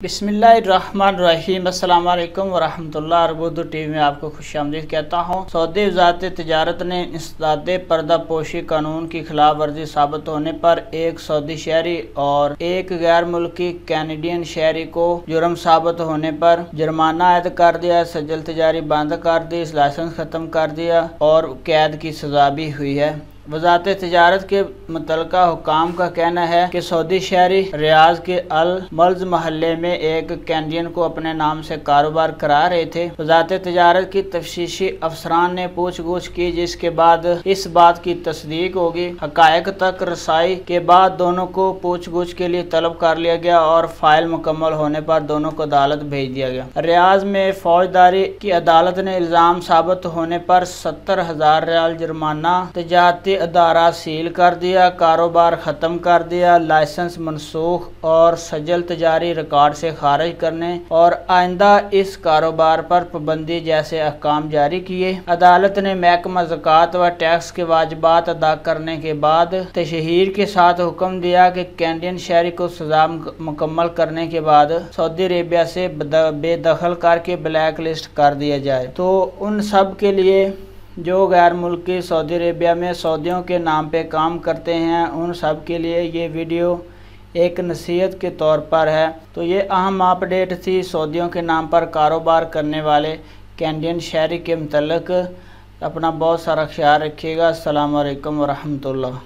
बिस्मिल्लाहिर्रहमानिर्रहीम अस्सलाम वालेकुम वरहमतुल्लाह। अरबुद्दू टीवी में आपको खुशामदीद कहता हूँ। सऊदी वज़ारत तिजारत ने इंसदादे पर्दापोशी कानून की खिलाफ वर्जी साबित होने पर एक सऊदी शहरी और एक गैर मुल्की कैनेडियन शहरी को जुर्म साबित होने पर जुर्माना आयद कर दिया, सजल तिजारी बंद कर दी, लाइसेंस ख़त्म कर दिया और कैद की सज़ा भी हुई है। वज़ारत तिजारत के मुतल्लिका हुकाम का कहना है कि सऊदी शहरी रियाज के अल मल्ज महल्ले में एक कैनेडियन को अपने नाम से कारोबार करा रहे थे। वज़ारत तिजारत की तफ्तीशी अफसरान ने पूछगछ की, जिसके बाद इस बात की तस्दीक होगी। हक़ाइक़ तक रसाई के बाद दोनों को पूछगछ के लिए तलब कर लिया गया और फाइल मुकम्मल होने पर दोनों को अदालत भेज दिया गया। रियाज में फौजदारी की अदालत ने इल्ज़ाम साबित होने पर 70,000 रियाल जुर्माना, तिजारती अदारा सील कर दिया, कारोबार ख़त्म कर दिया, लाइसेंस मनसूख और सजल तिजारी रिकॉर्ड से खारिज करने और आइंदा इस कारोबार पर पाबंदी जैसे अहकाम जारी किए। अदालत ने महकमा ज़कात व टैक्स के वाजिबात अदा करने के बाद तशहीर के साथ हुक्म दिया कि कैनेडियन शहरी को सज़ा मुकम्मल करने के बाद सऊदी अरेबिया से बेदखल करके ब्लैक लिस्ट कर दिया जाए। तो उन सब के लिए जो गैर मुल्की सऊदी अरेबिया में सऊदियों के नाम पे काम करते हैं, उन सब के लिए ये वीडियो एक नसीहत के तौर पर है। तो ये अहम अपडेट थी सऊदियों के नाम पर कारोबार करने वाले कैनेडियन शहरी के मुतल्लिक। अपना बहुत सारा ख्याल रखिएगा। अस्सलाम वालेकुम वरहमतुल्लाह।